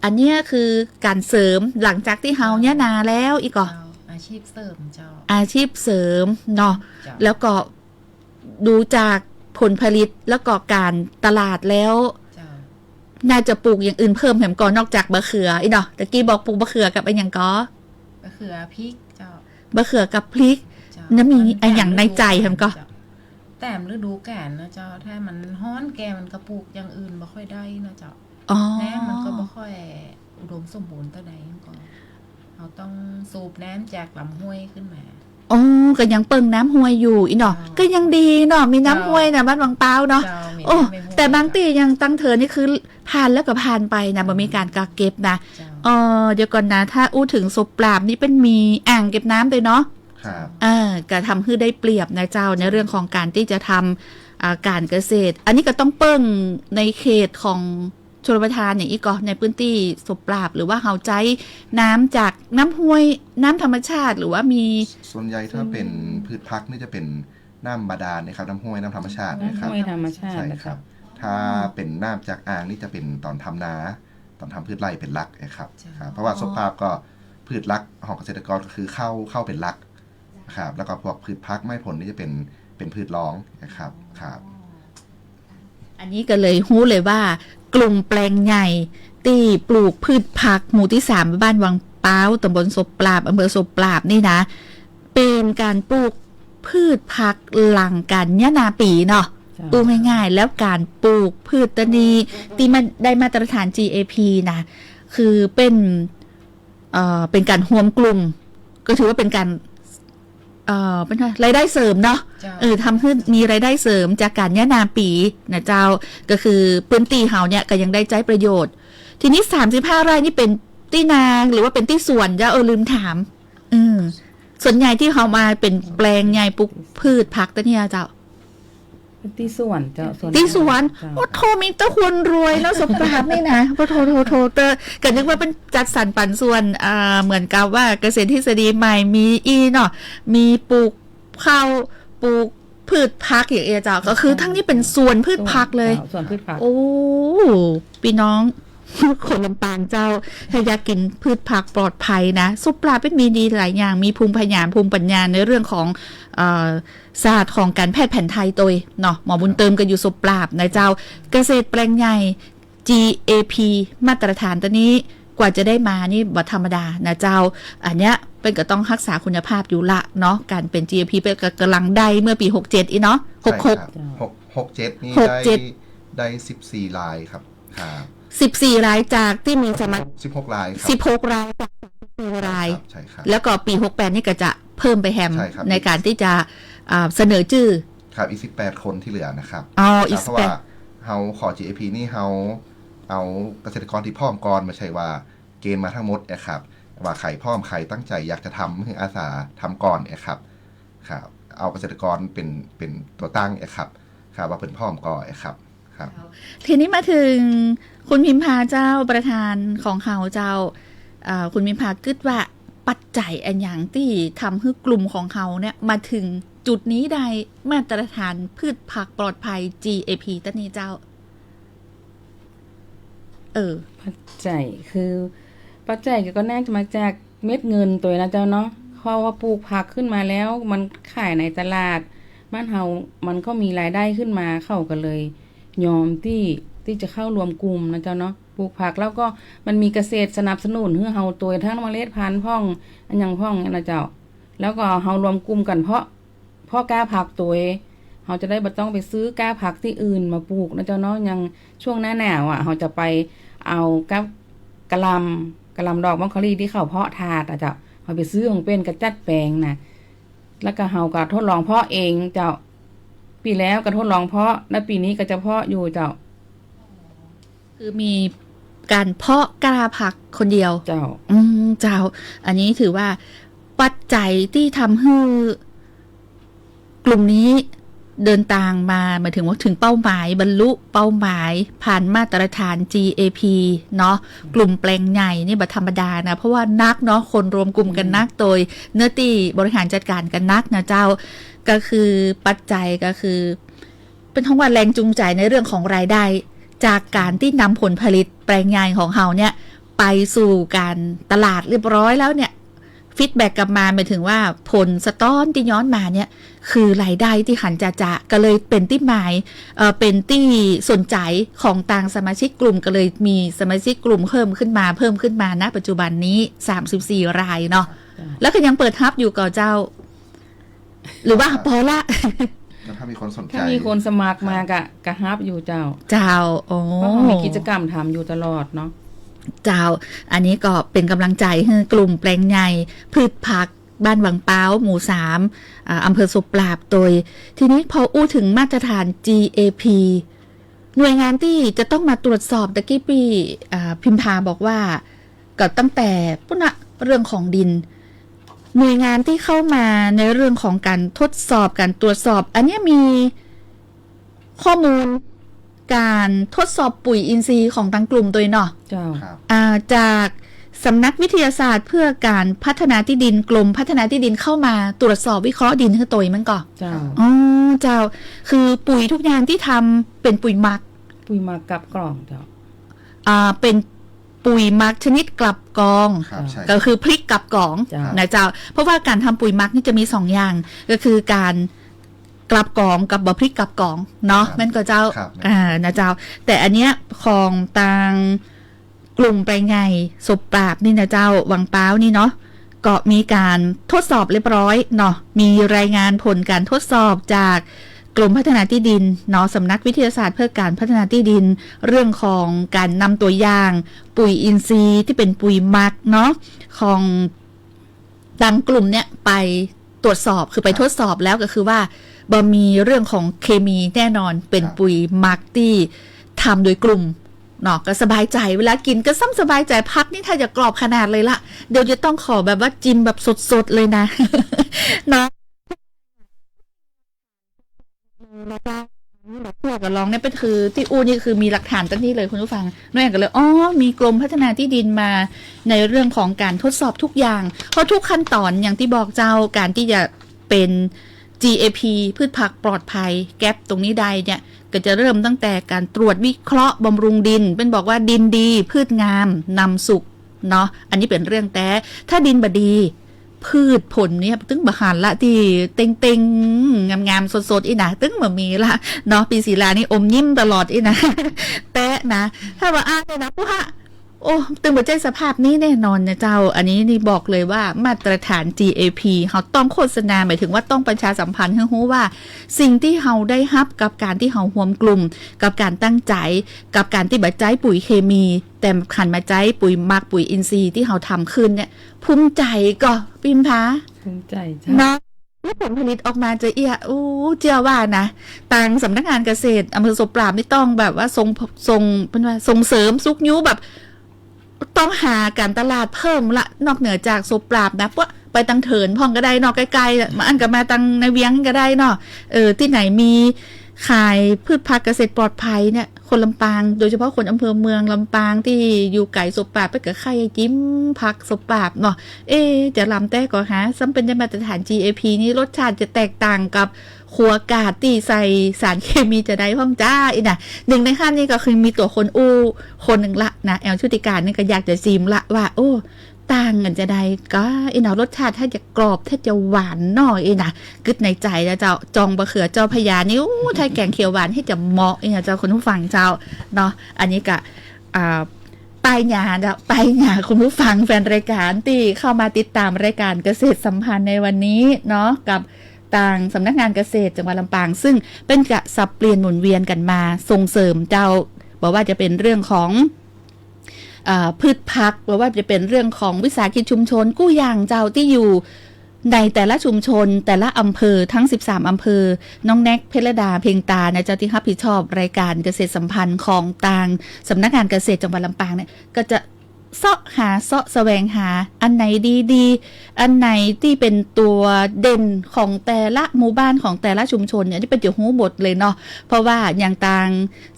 อันนี้คือการเสริมหลังจากที่เฮาเนี่ยนาแล้วอีกก่ออาชีพเสริมเจ้าอาชีพเสริมเนาะแล้วก็ดูจากผลผลิตแล้วก็การตลาดแล้วน่าจะปลูกอย่างอื่นเพิ่มแถมก่อนนอกจากบะเขืออีกเนาะตะกี้บอกปลูกบะเขือกับอันอย่างก็บะเขือพริกเจ้าบะเขือกับพริกนั่นมีอันอย่างในใจแถมก็แต่ฤดูแก่นนะเจ้าถ้ามันฮ้อนแก่มันก็ปลูกอย่างอื่นบ่ค่อยได้นะเจ้าแหนมมันก็บ่ค่อยอุดมสมบูรณ์เท่าใดก็เราต้องสูบน้ำจากลำห้วยขึ้นมาก็ยังเปิงน้ำห้วยอยู่อีเนาะก็ยังดีเนาะมีน้ำห้วยนะบ้านวังเป้าเนาะแต่บางตียังตั้งเธอนี่คือผ่านแล้วก็ผ่านไปนะบ่มีการกักเก็บนะเดี๋ยวก่อนนะถ้าอู้ถึงศพปราบนี่เป็นมีอ่างเก็บน้ำเลยเนาะก็ทำให้ได้เปรียบนะเจ้าในเรื่องของการที่จะทำการเกษตรอันนี้ก็ต้องเปิ้งในเขตของชลประทานอย่างอีกก็ในพื้นที่ศพปราบหรือว่าเฮาใจน้ำจากน้ำห้วยน้ำธรรมชาติหรือว่ามีส่วนใหญ่ถ้าเป็นพืชพักนี่จะเป็นน้ำบาดาลนะครับน้ำห้วยน้ำธรรมชาตินะครับห้วยธรรมชาติใช่ครับถ้าเป็นน้ำจากอ่างนี่จะเป็นตอนทำนาตอนทำพืชไร่เป็นหลักนะครับเพราะว่าศพปราบก็พืชหลักของเกษตรกรก็คือเข้าเป็นหลักครับแล้วก็พวกพืชพักไม้ผลนี่จะเป็นพืชร้องนะครับอันนี้ก็เลยรู้เลยว่ากลุ่มแปลงใหญ่ที่ปลูกพืชผักหมู่ที่3บ้านวังเป้าตำบลศพปราบอำเภอศพปราบนี่นะเป็นการปลูกพืชผักหลังกันยะนาปีเนาะดูง่ายๆแล้วการปลูกพืชตะนีที่มันได้มาตรฐาน GAP นะคือเป็นการรวมกลุ่มก็ถือว่าเป็นการเป็นรายได้เสริมเนาะทำให้มีรายได้เสริมจากการยะนาปีนะเจ้าก็คือพื้นที่เฮาเนี่ยก็ยังได้ใช้ประโยชน์ทีนี้35ไร่นี่เป็นที่นาหรือว่าเป็นที่สวนจะลืมถามส่วนใหญ่ที่เฮามาเป็นแปลงใหญ่ปลูกพืชผักตะเนี่ยเจ้าที่สวนเจ้าที่สวนโทมีตะคนรวยแล้วสมปราบนี่นะโทเตอก็นึกว่าเป็นจัดสรรปันส่วนเหมือนกับว่าเกษตรทฤษฎีใหม่มีเนาะมีปลูกข้าวปลูกพืชผักอย่างเจ้าก็คือทั้งนี้เป็นสวนพืชผักเลยสวนพืชผักโอ้พี่น้อง คนลำปางเจ้าถ้าอยากกินพืชผักปลอดภัยนะซุปปลาเป็นมีดีหลายอย่างมีภูมิปัญญาในเรื่องของศาสตร์ของการแพทย์แผนไทยตัวเนาะหมอบุญเติมก็อยู่ซุปปลาบนะเจ้าเกษตรแปลงใหญ่ GAP มาตรฐานตัวนี้กว่าจะได้มานี่บ่ธรรมดานะเจ้าอันเนี้ยเป็นก็ต้องรักษาคุณภาพอยู่ละเนาะการเป็น GAP เป็นกำลังได้เมื่อปี67อีเนาะ67นี่ได้14รายครับ14 รายจากที่มีสมัคร16รายครับ16 รายจาก14 รายใช่ครับแล้วก็ปี68นี่ก็จะเพิ่มไปแฮมในการที่จะเสนอชื่อครับอีก18คนที่เหลือนะครับอีกเพราะว่าเฮาขอ GAP นี่เฮาเอาเกษตรกรที่พร้อมก่อนไม่ใช่ว่าเกณฑ์มาทั้งหมดนะครับว่าใครพร้อมใครตั้งใจอยากจะทำคืออาสาทำก่อนครับเอาเกษตรกรเป็นตัวตั้งครับว่าเป็นพร้อมก่อนครับทีนี้มาถึงคุณพิมพาเจ้าประธานของเฮาเจ้าคุณพิมพาคิดว่าปัจจัยอันอย่างที่ทำให้กลุ่มของเฮาเนี่ยมาถึงจุดนี้ได้มาตรฐานพืชผักปลอดภัย GAP ตั้งนี้เจ้าปัจจัยคือปัจจัยก็น่าจะมาจากเม็ดเงินตัวนะเจ้าเนาะเพราะว่าปลูกผักขึ้นมาแล้วมันขายในตลาดบ้านเฮามันก็มีรายได้ขึ้นมาเข้ากันเลยยอมที่จะเข้ารวมกลุ่มนะเจ้าเนาะปลูกผักแล้วก็มันมีเกษตรสนับสนุนให้เฮาตัวทั้งเมล็ดพันธุ์พ่องอันยังพ่องนะเจ้าแล้วก็เฮารวมกลุ่มกันเพราะกล้าผักตัวเฮาจะได้บ่ต้องไปซื้อกล้าผักที่อื่นมาปลูกนะเจ้าเนาะยังช่วงหน้าหนาวเฮาจะไปเอากับกะหล่ำดอกมังคุดที่เขาเพาะถาดเจ้าเฮาไปซื้อของเป็นกระจัดแปลงนะแล้วก็เฮาก็ทดลองเพาะเองเจ้าปีแล้วก็ทดลองเพาะและปีนี้ก็จะเพาะอยู่เจ้าคือมีการเพาะกล้าผักคนเดียวเจ้าเจ้าอันนี้ถือว่าปัจจัยที่ทำให้กลุ่มนี้เดินทางมาหมายถึงว่าถึงเป้าหมายบรรลุเป้าหมายผ่านมาตรฐาน GAP เนาะกลุ่มแปลงใหญ่นี่บ่ธรรมดานะเพราะว่านักเนาะคนรวมกลุ่มกันนักโดยเนื้อที่บริหารจัดการกันนักนะเจ้าก็คือปัจจัยก็คือเป็นทั้งว่าแรงจูงใจในเรื่องของรายได้จากการที่นำผลผลิตแปลงใหญ่ของเฮาเนี่ยไปสู่การตลาดเรียบร้อยแล้วเนี่ยฟีดแบ็กกลับมาหมายถึงว่าผลสะท้อนที่ย้อนมาเนี่ยคือรายได้ที่หันจะก็เลยเป็นที่หมายเป็นที่สนใจของต่างสมาชิกกลุ่มก็เลยมีสมาชิกกลุ่มเพิ่มขึ้นมาณปัจจุบันนี้34รายเนาะแล้วก็ยังเปิดฮับอยู่กับเจ้าหรือว่าพอละถ้ามีคนสนใจถ้ามีคนสมัครมากะฮับอยู่เจ้าโอ้มีกิจกรรมทำอยู่ตลอดเนาะเจ้าอันนี้ก็เป็นกำลังใจให้กลุ่มแปลงใหญ่พืชผักบ้านวังเป้าหมู่3อำเภอสุปราบโดยทีนี้พออู้ถึงมาตรฐาน GAP หน่วยงานที่จะต้องมาตรวจสอบตะกี้ปีพิมพาบอกว่าก็ตั้งแต่ปุ่นเรื่องของดินหน่วยงานที่เข้ามาในเรื่องของการทดสอบการตรวจสอบอันนี้มีข้อมูลการทดสอบปุ๋ยอินทรีย์ของทางกลุ่มตัวเนาะจากสำนักวิทยาศาสตร์เพื่อการพัฒนาที่ดินกรมพัฒนาที่ดินเข้ามาตรวจสอบวิเคราะห์ดินให้ตัวมันก่อนเจ้าเจ้าคือปุ๋ยทุกอย่างที่ทำเป็นปุ๋ยหมักกับกล่องเจ้าเป็นปุ๋ยหมักชนิดกลับกองก็คือพริกกลับกองนะเจ้าเพราะว่าการทำปุ๋ยหมักนี่จะมี2อย่างก็คือการกลับกองกับบะพริกกลับกองเนาะแม่นก็เจ้านะเจ้าแต่อันเนี้ยของต่างกลุ่มแปลงใหญ่สุปราบนี่นะเจ้าวังเป้านี่เนาะก็มีการทดสอบเรียบร้อยเนาะมีรายงานผลการทดสอบจากกรมพัฒนาที่ดินเนาะสำนักวิทยาศาสตร์เพื่อการพัฒนาที่ดินเรื่องของการนำตัวอย่างปุ๋ยอินทรีย์ที่เป็นปุ๋ยหมักเนาะของดังกลุ่มเนี่ยไปตรวจสอบคือไปทดสอบแล้วก็คือว่าบ่มีเรื่องของเคมีแน่นอนเป็นปุ๋ยหมักที่ทำโดยกลุ่มเนาะก็สบายใจเวลากินก็ซ้ำสบายใจพักนี่ถ้าจะกรอบขนาดเลยล่ะเดี๋ยวจะต้องขอแบบว่าจิ้มแบบสดๆเลยนะเนาะแล้วก็พวกกับลองเนี่ยเป็นคือที่อู้นี่คือมีหลักฐานตั้งที่เลยคุณผู้ฟังน้อยกันเลยมีกรมพัฒนาที่ดินมาในเรื่องของการทดสอบทุกอย่างเพราะทุกขั้นตอนอย่างที่บอกเจ้าการที่จะเป็น GAP พืชผักปลอดภัยแก๊ปตรงนี้ใดเนี่ยก็จะเริ่มตั้งแต่การตรวจวิเคราะห์บำรุงดินเป็นบอกว่าดินดีพืชงามนำสุขเนาะอันนี้เป็นเรื่องแต่ถ้าดินบดีพืชผลเนี่ยตึ้งบะหันละที่เต็งๆงามๆสดๆอีนะตึ้งมามีละเนาะปีศิลานี่อมยิ้มตลอดอีนะแตะนะถ้าว่าเนี่ยนะปุ๊ฮะโอ้ตึงบะใจสภาพนี้แน่นอนนะเจ้าอันนี้นี่บอกเลยว่ามาตรฐาน GAP เขาต้องโฆษณาหมายถึงว่าต้องประชาสัมพันธ์ให้รู้ว่าสิ่งที่เขาได้รับกับการที่เขารวมกลุ่มกับการตั้งใจกับการที่บัดใจปุ๋ยเคมีแต่ขันมาใจปุ๋ยหมักปุ๋ยอินทรีย์ที่เขาทำขึ้นเนี่ยภูมิใจก็พิมพา ภูมิใจจ้ะ เนาะแล้วผลผลิตออกมาจะโอ้เจ้าว่านะต่างสำนักงานเกษตรอำเภอศพปราบนี่ต้องแบบว่าเป็นว่าส่งเสริมซุกยุแบบต้องหาการตลาดเพิ่มละนอกเหนือจากศพปราบนะเพราะไปตังเถินพ่องก็ได้นอกไกลๆมาอันกับมาตังในเวียงก็ได้เนาะที่ไหนมีขายพืชผักเกษตรปลอดภัยเนี่ยคนลำปางโดยเฉพาะคนอำเภอเมืองลำปางที่อยู่ไก่ศพปราบไปกับไข่จิ้มผักศพปราบเนาะจะลำแต่ก็หาซ้ำเป็นมาตรฐาน GAP นี่รสชาติจะแตกต่างกับขัวกาดที่ใส่สารเคมีจะได้พ่องจ้าหนึ่งในขั้นนี้ก็คือมีตัวคนคนหนึ่งละนะแอลชุติการนี่ก็อยากจะซีมละว่าโอ้ต่างกันจะได้ก็รสชาติถ้าจะกรอบถ้าจะหวานหน่อยนะกึดในใจแล้วเจ้าจองบะเขือเจ้าพญานิ้วไทยแกงเขียวหวานให้จะเหมาะเจ้าคนผู้ฟังเจ้าเนาะอันนี้ก็ป้ายยาคุณผู้ฟังแฟนรายการที่เข้ามาติดตามรายการเกษตรสัมพันธ์ในวันนี้เนาะกับต่างสำนักงานเกษตรจังหวัดลำปางซึ่งเป็นกะสับเปลี่ยนหมุนเวียนกันมาส่งเสริมเจ้าบอกว่าจะเป็นเรื่องของพืชผักหรือว่าจะเป็นเรื่องของวิสาหกิจชุมชนกู้อย่างเจ้าที่อยู่ในแต่ละชุมชนแต่ละอำเภอทั้ง13อำเภอน้องแน็กเพชรดาเพ็งตานะเจ้าที่รับผิดชอบรายการเกษตรสัมพันธ์ของต่างสำนักงานเกษตรจังหวัดลำปางเนี่ยก็จะเสาะแสวงหาอันไหนดีอันไหนที่เป็นตัวเด่นของแต่ละหมู่บ้านของแต่ละชุมชนเนี่ยที่เป็นอยู่หูหมดเลยเนาะเพราะว่าอย่างต่าง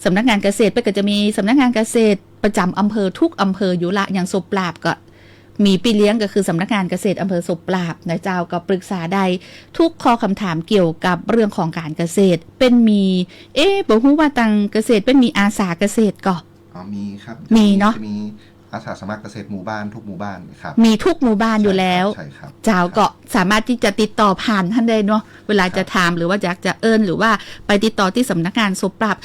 สำนักงานเกษตรก็จะมีสำนักงานเกษตรประจำอำเภอทุกอำเภออยู่ละอย่างศพปราบก็มีปีเลี้ยงก็คือสำนักงานเกษตรอำเภอศพปราบนะเจ้าก็ปรึกษาได้ทุกข้อคำถามเกี่ยวกับเรื่องของการเกษตรเป็นมีบอกว่าต่างเกษตรเป็นมีอาสาเกษตรก็มีครับมีเนาะมีอาสาสมัครเกษตรหมู่บ้านทุกหมู่บ้านครับมีทุกหมู่บ้านอยู่แล้วใช่ครับเจ้าก็สามารถที่จะติดต่อผ่านท่านได้เนาะเวลาจะถามหรือว่าอยากจะหรือว่าไปติดต่อที่สำนักงานศพปราบ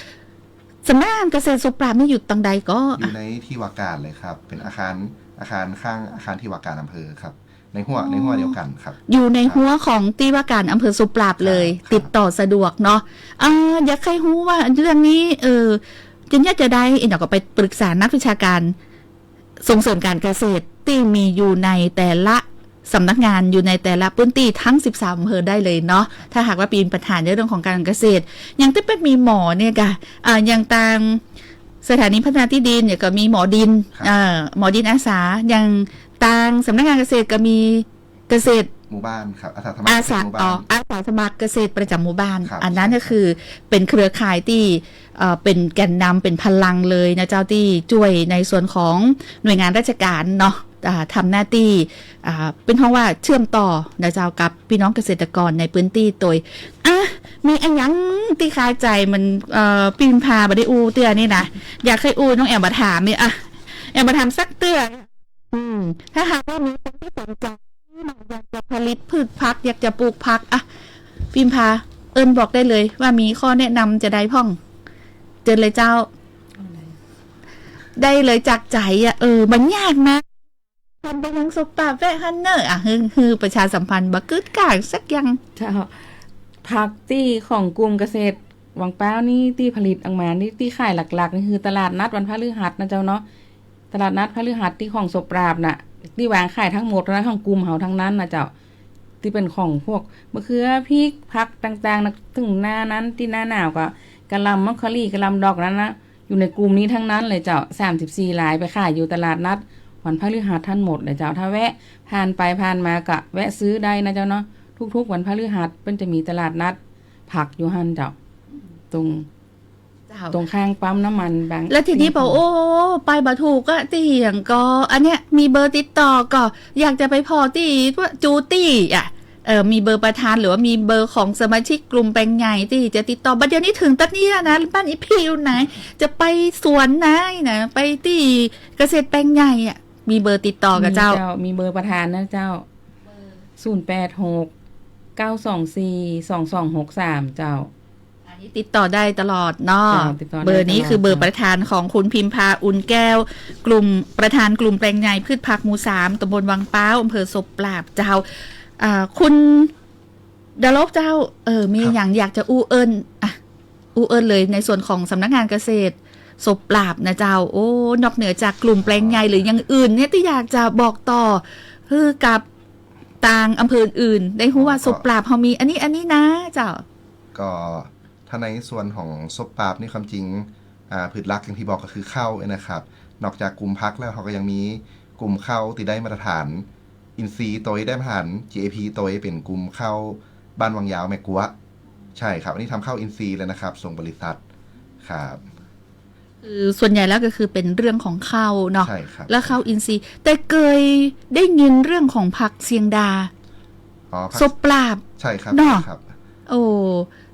สำนักงานเกษตรศพปราบนี่อยู่ตรงใดก็อยู่ในที่ว่าการเลยครับเป็นอาคารข้างอาคารที่ว่าการอำเภอครับในหัวเดียวกันครับอยู่ในหัวของที่ว่าการอำเภอศพปราบเลยติดต่อสะดวกเนาะอยากให้รู้ว่าเรื่องนี้จะได้ก็ไปปรึกษานักวิชาการส่งเสริมการเกษตรที่มีอยู่ในแต่ละสำนักงานอยู่ในแต่ละพื้นที่ทั้ง13อำเภอได้เลยเนาะถ้าหากว่ามีปัญหาในเรื่องของการเกษตรอย่างที่เป็นมีหมอเนี่ยค่ะอย่างต่างสถานีพัฒนาที่ดินเนี่ยก็มีหมอดินหมอดินอาสาอย่างต่างสำนักงานเกษตรก็มีเกษตรหมู่บ้านครับอาสาสมัครเกษตรประจำหมู่บ้านอันนั้นก็คือเป็นเครือข่ายที่เป็นแกนนำเป็นพลังเลยนะเจ้าที่ช่วยในส่วนของหน่วยงานราชการเนาะทำหน้าที่เป็นเพราะว่าเชื่อมต่อนะเจ้ากับพี่น้องเกษตรกรในพื้นที่ตัวมีอันยังที่คาใจมันปีนพาบได้อูเตือนี่นะอยากให้อูน้องแอมมาถามเนี่ยแอมมาถามสักเตือถ้าหากว่ามีคนที่สนใจอยากจะผลิตพืชผักอยากจะปลูกผักพิมพาบอกได้เลยว่ามีข้อแนะนำจะได้พ่องเจอเลยเจ้าได้เลยจากใจมันยากนะทำไปยังศพปราบแวะฮันเนอร์คือประชาสัมพันธ์บักกึดกางสักยังเจ้าผักที่ของกลุ่มเกษตรวังเป้านี่ที่ผลิตออกมานี่ที่ขายหลักๆนี่คือตลาดนัดวันพฤหัสนะเจ้าเนาะตลาดนัดพฤหัสที่ของศพปราบน่ะที่วางขายทั้งหมดแล้วของกลุ่มเฮาทั้งนั้นนะเจ้าที่เป็นของพวกมะเขือพริกผักต่างๆนะถึงหน้านั้นที่หน้าหนาวก็กะหล่ำมะขลี่กะหล่ำดอกนั้นนะอยู่ในกลุ่มนี้ทั้งนั้นเลยเจ้า34รายไปขายอยู่ตลาดนัดวันพฤหัสท่านหมดเลยเจ้าถ้าแวะผ่านไปผ่านมาก็แวะซื้อได้นะเจ้าเนาะทุกๆวันพฤหัสเป็นจะมีตลาดนัดผักอยู่หั่นเจ้าตรงข้างปั๊มน้ำมันบางแล้วทีนี้บอกไปบ่ถูกก็ตีอย่างก็อันเนี้ยมีเบอร์ติดต่อก็อยากจะไปพอที่ว่าจูตี้ มีเบอร์ประธานหรือว่ามีเบอร์ของสมาชิกกลุ่มแปลงใหญ่ที่จะติดต่อบัดเดี๋ยวนี้ถึงตัดนี้แล้วนะบ้านอีพีอยู่ไหนจะไปสวนไหนนะไปที่เกษตรแปลงใหญ่อ่ะมีเบอร์ติดต่อกับเจ้า มีเบอร์ประธานนะเจ้า086-924-2263เจ้าติดต่อได้ตลอดเนาะ ติดต่อได้ เบอร์นี้คือเบอร์ประธานของคุณพิมพาอุ่นแก้วกลุ่มประธานกลุ่มแปลงใหญ่พืชผักหมู่3ตำบลวังเป้าอำเภอศพปราบเจ้าคุณดารบเจ้ามีอย่างอยากจะอู้เอิญเลยในส่วนของสำนักงานเกษตรศพปราบนะเจ้าโอ้นอกเหนือจากกลุ่มแปลงใหญ่หรืออย่างอื่นเนี่ยที่อยากจะบอกต่อคือกับต่างอำเภออื่นได้รู้ว่าศพปราบเขามีอันนี้นะเจ้าก็ถ้าในส่วนของศพปราบนี่ความจริงพืชหลักอย่างที่บอกก็คือข้าวนะครับนอกจากกลุ่มพักแล้วเขาก็ยังมีกลุ่มข้าวที่ได้มาตรฐานอินทรีย์ตัวได้มาตรฐาน GAP ตัวเป็นกลุ่มข้าวบ้านวังยาวแม่กัวใช่ครับอันนี้ทำข้าวอินทรีย์เลยนะครับส่งบริษัทครับคือส่วนใหญ่แล้วก็คือเป็นเรื่องของข้าวเนาะ ใช่ครับแล้วข้าวอินทรีย์แต่เคยได้ยินเรื่องของผักเสียงดาศพปราบใช่ครับเนาะโอ้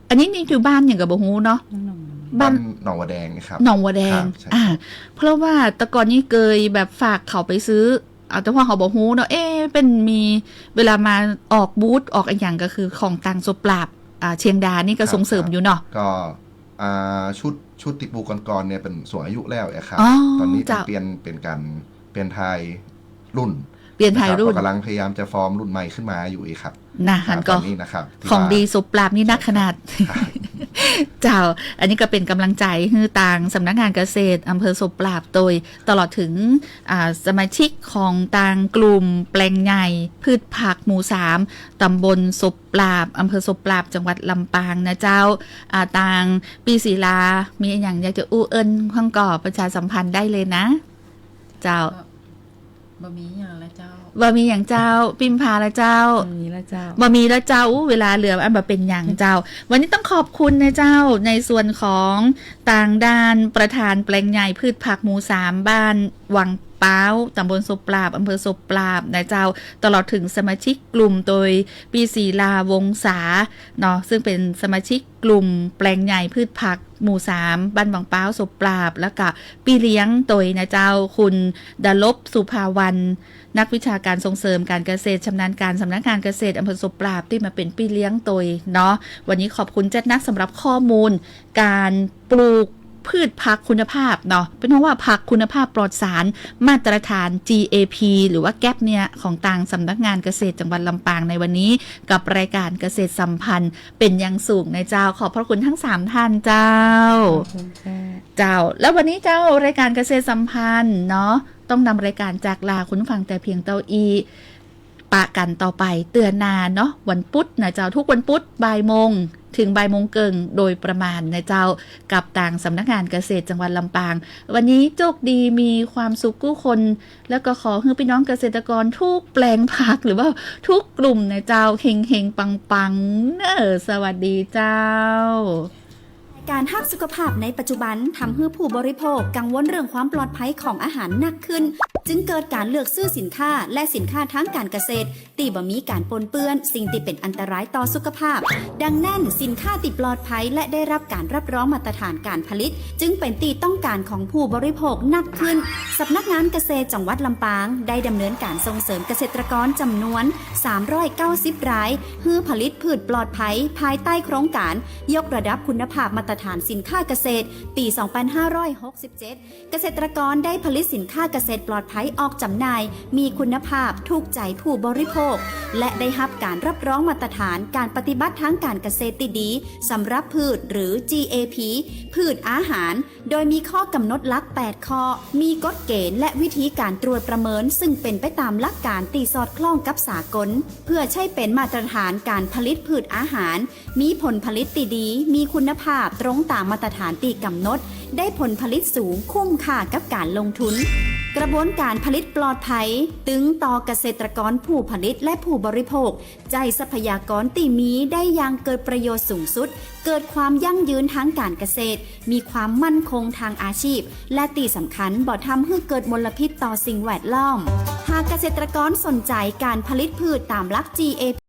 อันนี้นี่คือบ้านอย่างกับบ่ฮู้เนาะบ้านหนองวัวแดงครับหนองวัวแดงเพราะว่าแต่ก่อนนี้เคยแบบฝากเขาไปซื้อแต่ว่าเขาบอกฮู้เนาะเป็นมีเวลามาออกบูธออกอย่างก็คือของต่างศพปราบเชียงดานี่ก็ส่งเสริมอยู่เนาะก็ชุดติปูก่อนๆเนี่ยเป็นสูงอายุแล้วครับตอนนี้เปลี่ยนไทยรุ่นกำลังพยายามจะฟอร์มรุ่นใหม่ขึ้นมาอยู่อีกครับนะฮันก็ของดีศพปราบนี่นักขนาดเจ้าอันนี้ก็เป็นกำลังใจให้ต่างสำนักงานเกษตรอำเภอศพปราบโดยตลอดถึงสมาชิกของต่างกลุ่มแปลงใหญ่พืชผักหมู่3ตำบลศพปราบอำเภอศพปราบจังหวัดลำปางนะเจ้าต่างปีศิลามีอย่างอยากจะอู้เอิญข้างก่อประชาสัมพันธ์ได้เลยนะเจ้าบะหมี่อย่างละเจ้าบะหมี่อย่างเจ้าพิมพาละเจ้าบะหมี่ละเจ้าเวลาเหลืออันแบบเป็นอย่างเจ้าวันนี้ต้องขอบคุณนะเจ้าในส่วนของต่างด้านประธานแปลงใหญ่พืชผักหมู่3บ้านวังเป้าตำบลศพปราบอำเภอศพปราบนะเจ้าตลอดถึงสมาชิกกลุ่มโดยปีศรีลาวงศาเนาะซึ่งเป็นสมาชิกกลุ่มแปลงใหญ่พืชผักหมู่3บ้านวังเป้าศพปราบแล้วก็ปีเลี้ยงโดยนะเจ้าคุณดลบสุภาวรรณนักวิชาการส่งเสริมการเกษตรชำนาญการสำนักงานเกษตรอำเภอศพปราบที่มาเป็นปีเลี้ยงโดยเนาะวันนี้ขอบคุณจัดนักสำหรับข้อมูลการปลูกพืชผักคุณภาพเนาะเป็นเพราะว่าผักคุณภาพปลอดสารมาตรฐาน GAP หรือว่าแก๊ปเนี่ยของต่างสำนักงานเกษตรจังหวัดลำปางในวันนี้กับรายการเกษตรสัมพันธ์เป็นอย่างสูงในเจ้าขอบพระคุณทั้ง3ท่านเจ้าแล้ววันนี้เจ้ารายการเกษตรสัมพันธ์เนาะต้องนำรายการจากลาคุณฟังแต่เพียงเต้าอีปะกันต่อไปเตือนนานเนาะวันพุธนะเจ้าทุกวันพุธบ่ายโมงถึงบ่ายโมงเกิงโดยประมาณนะเจ้ากับต่างสำนักงานเกษตรจังหวัดลำปางวันนี้โชคดีมีความสุขกู้คนแล้วก็ขอให้พี่น้องเกษตรกรทุกแปลงผักหรือว่าทุกกลุ่มนะเจ้าเฮงๆปังๆสวัสดีเจ้าการรักสุขภาพในปัจจุบันทำให้ผู้บริโภคกังวลเรื่องความปลอดภัยของอาหารหนักขึ้นจึงเกิดการเลือกซื้อสินค้าและสินค้าทางการเกษตรที่บ่มีการปนเปื้อนสิ่งที่เป็นอันตรายต่อสุขภาพดังนั้นสินค้าที่ปลอดภัยและได้รับการรับรองมาตรฐานการผลิตจึงเป็นที่ต้องการของผู้บริโภคหนักขึ้นสำนักงานเกษตรจังหวัดลำปางได้ดำเนินการส่งเสริมเกษตรกรจำนวน390รายเพื่อผลิตพืชปลอดภัยภายใต้โครงการยกระดับคุณภาพมาตรฐานสินค้าเกษตรปี 2567 เกษตรกรได้ผลิตสินค้าเกษตรปลอดภัยออกจำหน่ายมีคุณภาพถูกใจผู้บริโภคและได้รับการรับรองมาตรฐานการปฏิบัติทางการเกษตรที่ดีสำหรับพืชหรือ GAP พืชอาหารโดยมีข้อกำหนดหลัก8ข้อมีกฎเกณฑ์และวิธีการตรวจประเมินซึ่งเป็นไปตามหลักการที่สอดคล้องกับสากลเพื่อใช้เป็นมาตรฐานการผลิตพืชอาหารมีผลผลิตที่ดีมีคุณภาพตรงตามมาตรฐานที่กำหนดได้ผลผลิตสูงคุ้มค่ากับการลงทุนกระบวนการผลิตปลอดภัยตึงต่อเกษตรกรผู้ผลิตและผู้บริโภคใจทรัพยากรที่มีได้อย่างเกิดประโยชน์สูงสุดเกิดความยั่งยืนทางการเกษตรมีความมั่นคงทางอาชีพและที่สำคัญบ่ทำให้เกิดมลพิษต่อสิ่งแวดล้อมหากเกษตรกรสนใจการผลิตพืชตามหลัก GAP